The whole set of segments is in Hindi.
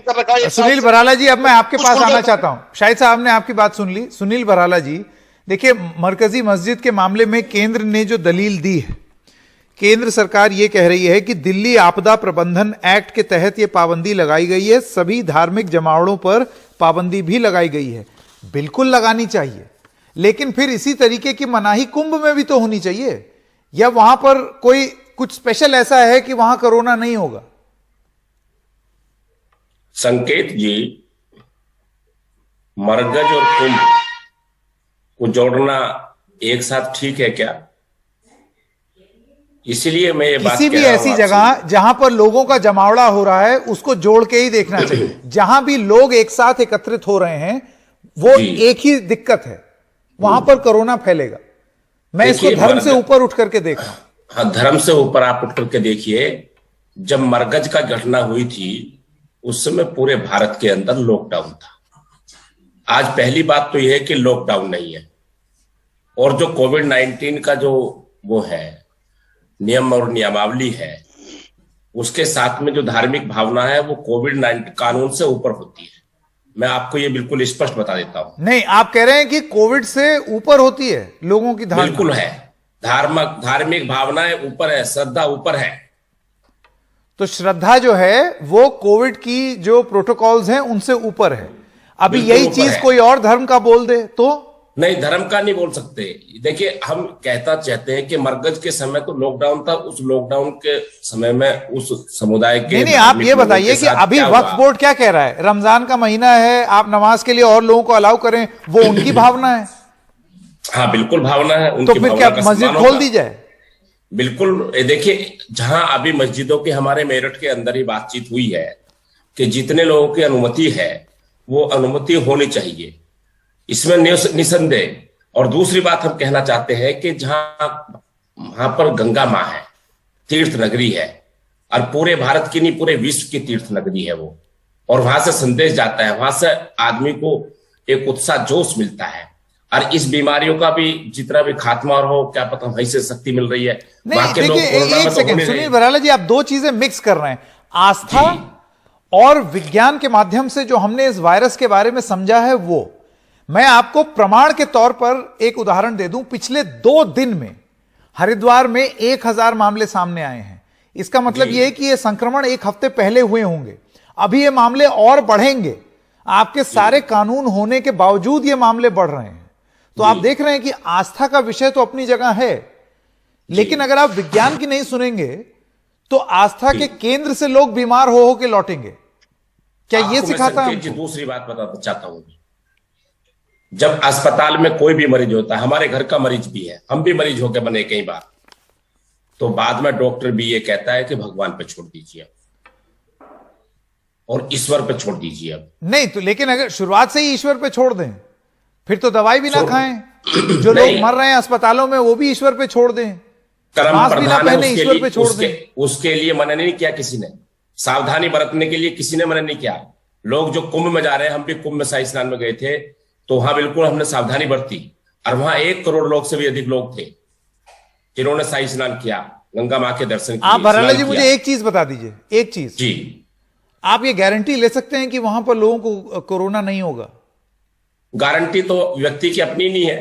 कर रखा है। सुनील भराला जी, अब मैं आपके पास आना चाहता हूं। शाहिद साहब ने आपकी बात सुन ली। सुनील भराला जी, देखिए, मरकजी मस्जिद के मामले में केंद्र ने जो दलील दी है, केंद्र सरकार ये कह रही है कि दिल्ली आपदा प्रबंधन एक्ट के तहत ये पाबंदी लगाई गई है, सभी धार्मिक जमावड़ों पर पाबंदी भी लगाई गई है। बिल्कुल लगानी चाहिए, लेकिन फिर इसी तरीके की मनाही कुंभ में भी तो होनी चाहिए, या वहां पर कोई कुछ स्पेशल ऐसा है कि वहां कोरोना नहीं होगा? संकेत जी, मरकज और कुंभ को जोड़ना एक साथ ठीक है क्या? इसीलिए मैं ये बात किसी भी ऐसी जगह जहां पर लोगों का जमावड़ा हो रहा है उसको जोड़ के ही देखना चाहिए। जहां भी लोग एक साथ एकत्रित हो रहे हैं वो एक ही दिक्कत है, वहां पर कोरोना फैलेगा। मैं इसको धर्म से ऊपर उठ करके देख रहा हूं। हाँ, धर्म से ऊपर आप उठ करके देखिए। जब मरकज का घटना हुई थी उस समय पूरे भारत के अंदर लॉकडाउन था। आज पहली बात तो यह है कि लॉकडाउन नहीं है, और जो कोविड-19 का जो वो है नियम और नियमावली है, उसके साथ में जो धार्मिक भावना है वो कोविड-19 कानून से ऊपर होती है। मैं आपको ये बिल्कुल स्पष्ट बता देता हूं। नहीं, आप कह रहे हैं कि कोविड से ऊपर होती है लोगों की धारणा? बिल्कुल है, धार्मिक भावनाएं ऊपर है, श्रद्धा ऊपर है। तो श्रद्धा जो है वो कोविड की जो प्रोटोकॉल्स हैं उनसे ऊपर है। अभी यही चीज कोई और धर्म का बोल दे तो? नहीं, धर्म का नहीं बोल सकते। देखिए, हम कहता चाहते हैं कि मरकज के समय तो लॉकडाउन था, उस लॉकडाउन के समय में उस समुदाय के नहीं, आप ये बताइए कि अभी वक्फ बोर्ड क्या कह रहा है? रमजान का महीना है, आप नमाज के लिए और लोगों को अलाउ करें, वो उनकी भावना है। हाँ, बिल्कुल भावना है उनकी। तो फिर क्या मस्जिद खोल दी जाए? बिल्कुल। देखिए, जहां अभी मस्जिदों की हमारे मेरठ के अंदर ही बातचीत हुई है कि जितने लोगों की अनुमति है वो अनुमति होनी चाहिए, इसमें निसंदेह। और दूसरी बात हम कहना चाहते हैं कि जहां वहां पर गंगा मां है, तीर्थ नगरी है, और पूरे भारत की नहीं पूरे विश्व की तीर्थ नगरी है वो, और वहां से संदेश जाता है, वहां से आदमी को एक उत्साह जोश मिलता है। और इस बीमारियों का भी जितना भी खात्मा हो, क्या पता वहीं से शक्ति मिल रही है। नहीं, देखिए, एक सेकंड सुनील भराला जी, आप दो चीजें मिक्स कर रहे हैं। आस्था और विज्ञान के माध्यम से जो हमने इस वायरस के बारे में समझा है वो, मैं आपको प्रमाण के तौर पर एक उदाहरण दे दूं। पिछले 2 दिन में हरिद्वार में 1000 मामले सामने आए हैं। इसका मतलब यह है कि यह संक्रमण एक हफ्ते पहले हुए होंगे, अभी ये मामले और बढ़ेंगे। आपके सारे कानून होने के बावजूद ये मामले बढ़ रहे हैं। तो आप देख रहे हैं कि आस्था का विषय तो अपनी जगह है, लेकिन अगर आप विज्ञान की नहीं सुनेंगे तो आस्था के केंद्र से लोग बीमार हो के लौटेंगे। क्या ये सिखाता है? दूसरी बात बताना चाहता हूं। जब अस्पताल में कोई भी मरीज होता है, हमारे घर का मरीज भी है, हम भी मरीज होकर बने कई बार, तो बाद में डॉक्टर भी ये कहता है कि भगवान पे छोड़ दीजिए और ईश्वर पे छोड़ दीजिए। अब नहीं तो, लेकिन अगर शुरुआत से ही ईश्वर पे छोड़ दें फिर तो दवाई भी ना खाएं। जो लोग मर रहे हैं अस्पतालों में वो भी ईश्वर पे छोड़ दें, मास्क भी ना पहने, ईश्वर पे छोड़ दें। उसके लिए मना नहीं किया किसी ने, सावधानी बरतने के लिए किसी ने मना नहीं किया। लोग जो कुंभ में जा रहे हैं, हम भी कुंभ में शाही स्नान में गए थे, तो वहां बिल्कुल हमने सावधानी बरती, और वहां 1 करोड़ लोग से भी अधिक लोग थे जिन्होंने शाही स्नान किया, गंगा मां के दर्शन किए। आप भराला जी मुझे एक चीज बता दीजिए, एक चीज जी, आप ये गारंटी ले सकते हैं कि वहां पर लोगों को कोरोना नहीं होगा? गारंटी तो व्यक्ति की अपनी नहीं है,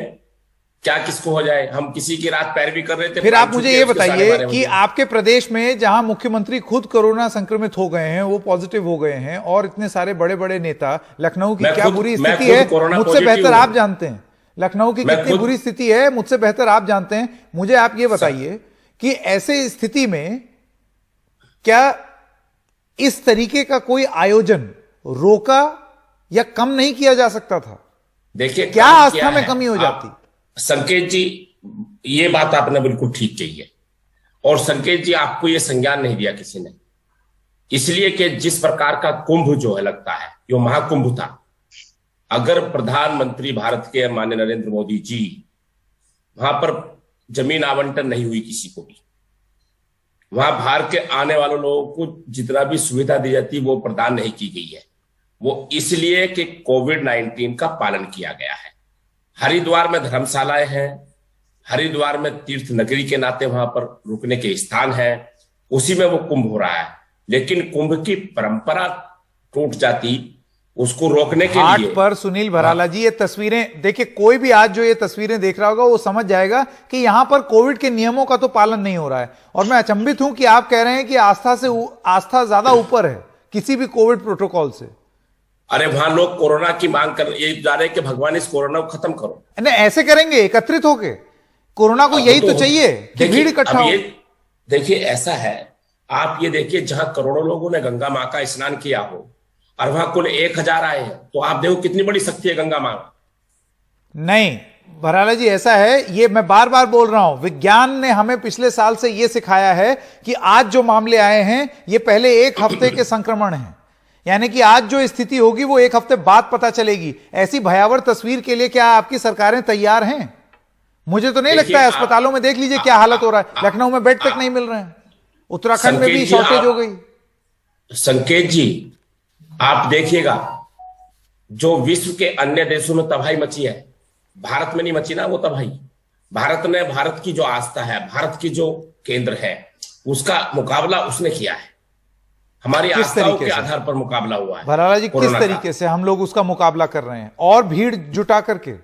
क्या किसको हो जाए। हम किसी की रात पैरवी कर रहे थे। फिर आप मुझे ये बताइए कि आपके प्रदेश में जहां मुख्यमंत्री खुद कोरोना संक्रमित हो गए हैं, वो पॉजिटिव हो गए हैं, और इतने सारे बड़े बड़े नेता, लखनऊ की क्या बुरी स्थिति है मुझसे बेहतर आप जानते हैं। लखनऊ की कितनी बुरी स्थिति है मुझसे बेहतर आप जानते हैं। मुझे आप ये बताइए कि ऐसे स्थिति में क्या इस तरीके का कोई आयोजन रोका या कम नहीं किया जा सकता था? देखिए, क्या आस्था में कमी हो जाती? संकेत जी, ये बात आपने बिल्कुल ठीक कही है, और संकेत जी, आपको ये संज्ञान नहीं दिया किसी ने, इसलिए कि जिस प्रकार का कुंभ जो है लगता है, जो महाकुंभ था, अगर प्रधानमंत्री भारत के माननीय नरेंद्र मोदी जी, वहां पर जमीन आवंटन नहीं हुई किसी को भी, वहां बाहर के आने वाले लोगों को जितना भी सुविधा दी जाती वो प्रदान नहीं की गई है। वो इसलिए कि कोविड-19 का पालन किया गया है। हरिद्वार में धर्मशालाएं हैं, हरिद्वार में तीर्थ नगरी के नाते वहां पर रुकने के स्थान है, उसी में वो कुंभ हो रहा है। लेकिन कुंभ की परंपरा टूट जाती, उसको रोकने के हाट लिए। पर सुनील भराला जी, ये तस्वीरें देखिए, कोई भी आज जो ये तस्वीरें देख रहा होगा वो समझ जाएगा कि यहां पर कोविड के नियमों का तो पालन नहीं हो रहा है। और मैं अचंभित हूं कि आप कह रहे हैं कि आस्था ज्यादा ऊपर है किसी भी कोविड प्रोटोकॉल से। अरे वहां लोग कोरोना की मांग कर ये जा रहे हैं कि भगवान इस कोरोना को खत्म करो। नहीं, ऐसे करेंगे एकत्रित होके? कोरोना को यही तो चाहिए कि भीड़ इकट्ठा हो। देखिए ऐसा है, आप ये देखिए, जहां करोड़ों लोगों ने गंगा मां का स्नान किया हो और वहां कुल 1000 आए हैं, तो आप देखो कितनी बड़ी शक्ति है गंगा मां। नहीं भराला जी, ऐसा है, ये मैं बार बार बोल रहा हूं, विज्ञान ने हमें पिछले साल से यह सिखाया है कि आज जो मामले आए हैं ये पहले एक हफ्ते के संक्रमण हैं, यानी कि आज जो स्थिति होगी वो एक हफ्ते बाद पता चलेगी। ऐसी भयावह तस्वीर के लिए क्या आपकी सरकारें तैयार हैं? मुझे तो नहीं लगता है। अस्पतालों में देख लीजिए क्या हालत हो रहा है, लखनऊ में बेड तक नहीं मिल रहे हैं, उत्तराखंड में भी शॉर्टेज हो गई। संकेत जी, आप देखिएगा, जो विश्व के अन्य देशों में तबाही मची है, भारत में नहीं मची ना वो तबाही। भारत की जो आस्था है, भारत की जो केंद्र है, उसका मुकाबला उसने किया है। हमारी आस्थाओं के आधार पर मुकाबला हुआ है। भराला जी, किस तरीके से हम लोग उसका मुकाबला कर रहे हैं और भीड़ जुटा करके?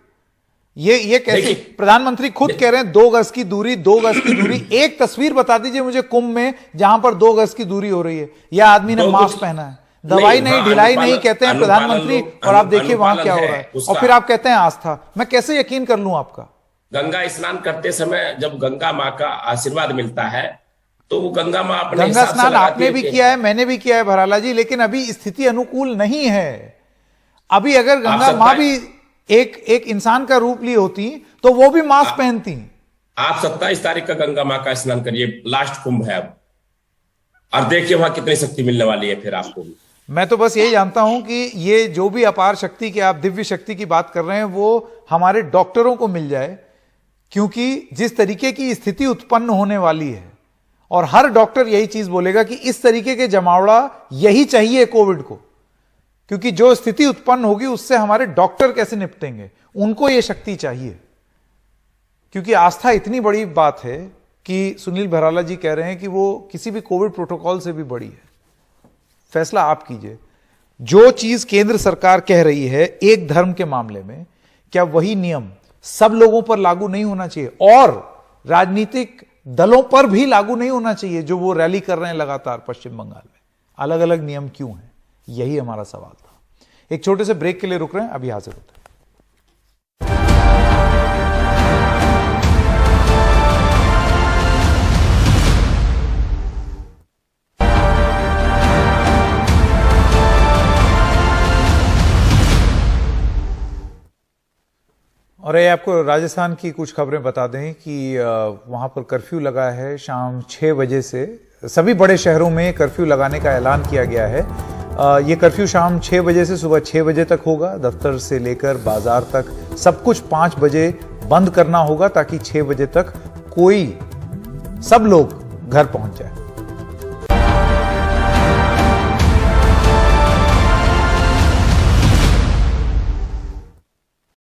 ये कैसे? प्रधानमंत्री खुद कह रहे हैं 2 गज की दूरी, 2 गज की दूरी। एक तस्वीर बता दीजिए मुझे कुंभ में जहां पर 2 गज की दूरी हो रही है, या आदमी ने मास्क पहना है, दवाई नहीं, ढिलाई नहीं, कहते हैं प्रधानमंत्री, और आप देखिए वहां क्या हो रहा है, और फिर आप कहते हैं आस्था। मैं कैसे यकीन कर लूं आपका? गंगा स्नान करते समय जब गंगा मां का आशीर्वाद मिलता है तो वो गंगा मां अपने गंगा स्नान आपने भी किया है, मैंने भी किया है भराला जी, लेकिन अभी स्थिति अनुकूल नहीं है। अभी अगर गंगा मां भी एक इंसान का रूप ली होती तो वो भी मास्क पहनती। आप 27 तारीख का गंगा मां का स्नान करिए, लास्ट कुंभ है अब, और देखिए वहां कितनी शक्ति मिलने वाली है फिर आपको भी। मैं तो बस यही जानता हूं कि ये जो भी अपार शक्ति की आप दिव्य शक्ति की बात कर रहे हैं वो हमारे डॉक्टरों को मिल जाए, क्योंकि जिस तरीके की स्थिति उत्पन्न होने वाली है, और हर डॉक्टर यही चीज बोलेगा कि इस तरीके के जमावड़ा यही चाहिए कोविड को, क्योंकि जो स्थिति उत्पन्न होगी उससे हमारे डॉक्टर कैसे निपटेंगे, उनको यह शक्ति चाहिए। क्योंकि आस्था इतनी बड़ी बात है कि सुनील भराला जी कह रहे हैं कि वो किसी भी कोविड प्रोटोकॉल से भी बड़ी है। फैसला आप कीजिए। जो चीज केंद्र सरकार कह रही है एक धर्म के मामले में, क्या वही नियम सब लोगों पर लागू नहीं होना चाहिए, और राजनीतिक दलों पर भी लागू नहीं होना चाहिए जो वो रैली कर रहे हैं लगातार पश्चिम बंगाल में? अलग अलग नियम क्यों हैं? यही हमारा सवाल था। एक छोटे से ब्रेक के लिए रुक रहे हैं, अभी हाजिर होते हैं। और ये आपको राजस्थान की कुछ खबरें बता दें कि वहां पर कर्फ्यू लगा है शाम 6 बजे से। सभी बड़े शहरों में कर्फ्यू लगाने का ऐलान किया गया है। ये कर्फ्यू शाम 6 बजे से सुबह 6 बजे तक होगा। दफ्तर से लेकर बाजार तक सब कुछ 5 बजे बंद करना होगा, ताकि 6 बजे तक सब लोग घर पहुंच जाए।